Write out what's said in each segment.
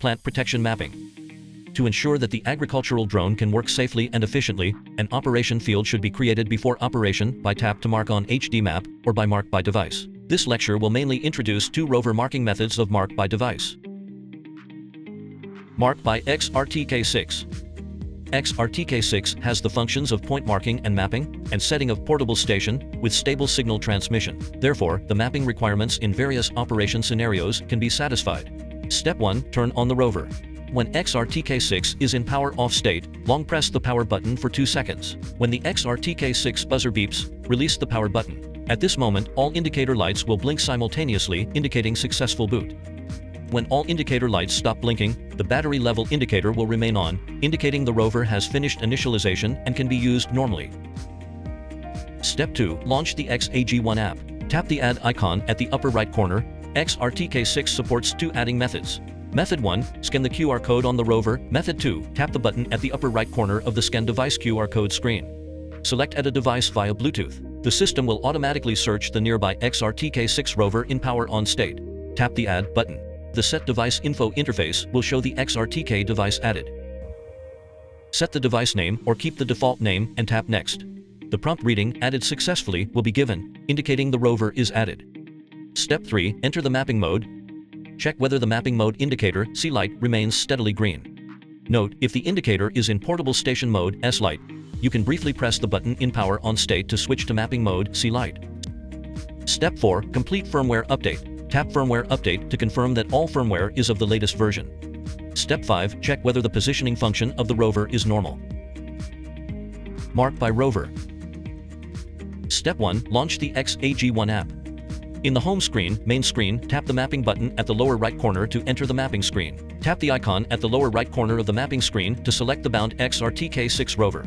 plant protection mapping. To ensure that the agricultural drone can work safely and efficiently, an operation field should be created before operation by tap to mark on HD map or by mark by device. This lecture will mainly introduce two rover marking methods of mark by device. Mark by XRTK6. XRTK6 has the functions of point marking and mapping, and setting of portable station, with stable signal transmission. Therefore, the mapping requirements in various operation scenarios can be satisfied. Step 1. Turn on the rover. When XRTK6 is in power off state, long press the power button for 2 seconds. When the XRTK6 buzzer beeps, release the power button. At this moment, all indicator lights will blink simultaneously, indicating successful boot. When all indicator lights stop blinking, the battery level indicator will remain on, indicating the rover has finished initialization and can be used normally. Step 2. Launch the XAG-VIործapp. Tap the add icon at the upper right corner. XRTK6 supports 2 adding methods. Method 1. Scan the QR code on the rover. Method 2. Tap the button at the upper right corner of the scan device QR code screen. Select Add a device via Bluetooth. The system will automatically search the nearby XRTK6 rover in power on state. Tap the Add button. The Set Device Info interface will show the XRTK device added. Set the device name or keep the default name and tap Next. The prompt reading "Added successfully" will be given, indicating the rover is added. Step 3. Enter the mapping mode. Check whether the mapping mode indicator C light remains steadily green. Note, if the indicator is in portable station mode S light, you can briefly press the button in power on state to switch to mapping mode C light. Step 4. Complete firmware update. Tap Firmware Update to confirm that all firmware is of the latest version. Step 5. Check whether the positioning function of the rover is normal. Mark by rover. Step 1. Launch the XAG-VIործapp. In the home screen, main screen, tap the mapping button at the lower right corner to enter the mapping screen. Tap the icon at the lower right corner of the mapping screen to select the bound XRTK6 rover.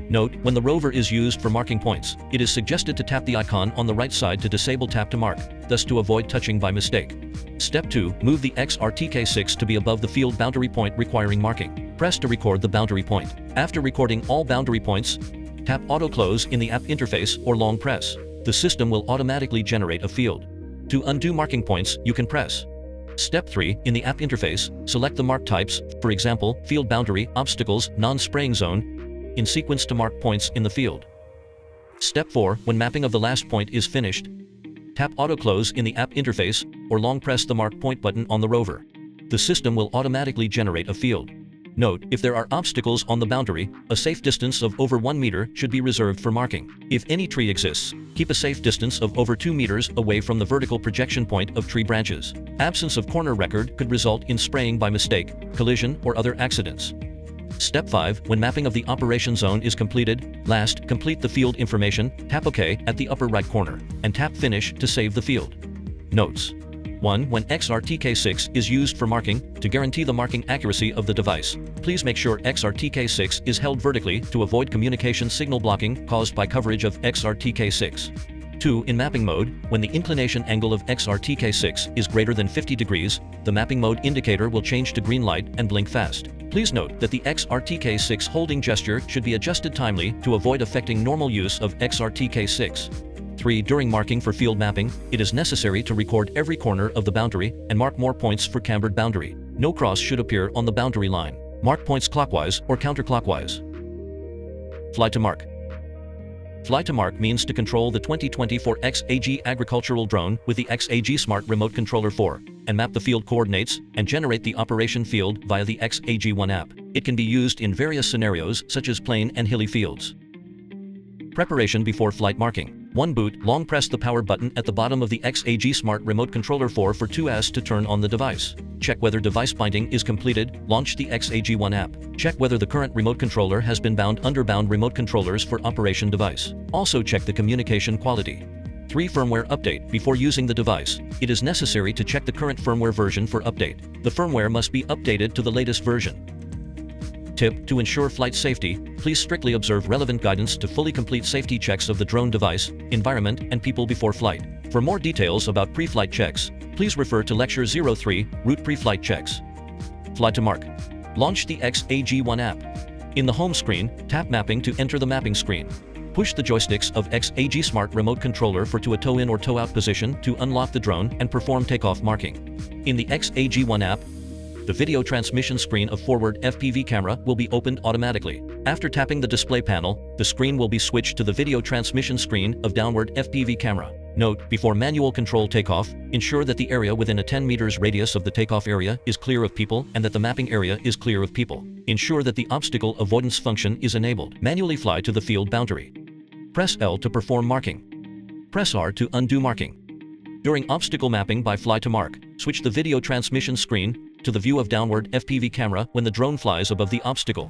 Note, when the rover is used for marking points, it is suggested to tap the icon on the right side to disable tap to mark, thus to avoid touching by mistake. Step 2. Move the XRTK6 to be above the field boundary point requiring marking. Press to record the boundary point. After recording all boundary points, tap Auto Close in the app interface or long press. The system will automatically generate a field. To undo marking points, you can press. Step 3. In the app interface, select the mark types, for example, field boundary, obstacles, non-spraying zone, in sequence to mark points in the field. Step 4. When mapping of the last point is finished, tap Auto Close in the app interface or long press the Mark Point button on the rover. The system will automatically generate a field. Note, if there are obstacles on the boundary, a safe distance of over 1 meter should be reserved for marking. If any tree exists, keep a safe distance of over 2 meters away from the vertical projection point of tree branches. Absence of corner record could result in spraying by mistake, collision, or other accidents. Step 5. When mapping of the operation zone is completed, last, complete the field information, tap OK at the upper right corner, and tap Finish to save the field. Notes. 1. When XRTK6 is used for marking, to guarantee the marking accuracy of the device, please make sure XRTK6 is held vertically to avoid communication signal blocking caused by coverage of XRTK6. 2. In mapping mode, when the inclination angle of XRTK6 is greater than 50 degrees, the mapping mode indicator will change to green light and blink fast. Please note that the XRTK6 holding gesture should be adjusted timely to avoid affecting normal use of XRTK6. 3. During marking for field mapping, it is necessary to record every corner of the boundary and mark more points for cambered boundary. No cross should appear on the boundary line. Mark points clockwise or counterclockwise. Fly to mark. Fly to mark means to control the 2024 XAG agricultural drone with the XAG Smart Remote Controller 4, and map the field coordinates and generate the operation field via the XAG-VIործapp. It can be used in various scenarios such as plain and hilly fields. Preparation before flight marking. 1. Boot. Long press the power button at the bottom of the XAG Smart Remote Controller 4 for 2S to turn on the device. Check whether device binding is completed. Launch the XAG-VIործapp. Check whether the current remote controller has been bound under bound remote controllers for operation device. Also check the communication quality. 3. Firmware update. Before using the device, it is necessary to check the current firmware version for update. The firmware must be updated to the latest version. Tip: to ensure flight safety, please strictly observe relevant guidance to fully complete safety checks of the drone device, environment, and people before flight. For more details about pre-flight checks, please refer to Lecture 03, Route Pre-Flight Checks. Fly to mark. Launch the XAG-VIործapp. In the home screen, tap Mapping to enter the mapping screen. Push the joysticks of XAG Smart Remote Controller to a toe-in or toe-out position to unlock the drone and perform takeoff marking. In the XAG-VIործ the video transmission screen of forward FPV camera will be opened automatically. After tapping the display panel, the screen will be switched to the video transmission screen of downward FPV camera. Note, before manual control takeoff, ensure that the area within a 10 meters radius of the takeoff area is clear of people and that the mapping area is clear of people. Ensure that the obstacle avoidance function is enabled. Manually fly to the field boundary. Press L to perform marking. Press R to undo marking. During obstacle mapping by fly to mark, switch the video transmission screen to the view of downward FPV camera when the drone flies above the obstacle.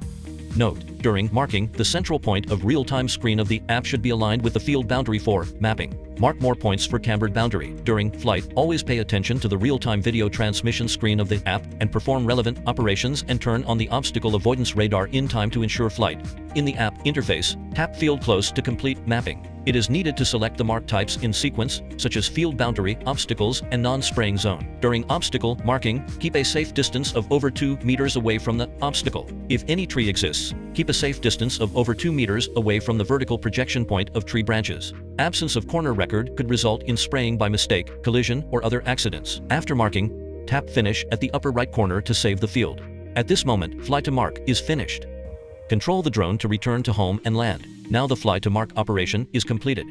Note, during marking, the central point of real-time screen of the app should be aligned with the field boundary for mapping. Mark more points for cambered boundary. During flight, always pay attention to the real-time video transmission screen of the app and perform relevant operations and turn on the obstacle avoidance radar in time to ensure flight. In the app interface, tap Field Close to complete mapping. It is needed to select the mark types in sequence, such as field boundary, obstacles, and non-spraying zone. During obstacle marking, keep a safe distance of over 2 meters away from the obstacle. If any tree exists, keep a safe distance of over 2 meters away from the vertical projection point of tree branches. Absence of corner record could result in spraying by mistake, collision, or other accidents. After marking, tap Finish at the upper right corner to save the field. At this moment, fly to mark is finished. Control the drone to return to home and land. Now the fly to mark operation is completed.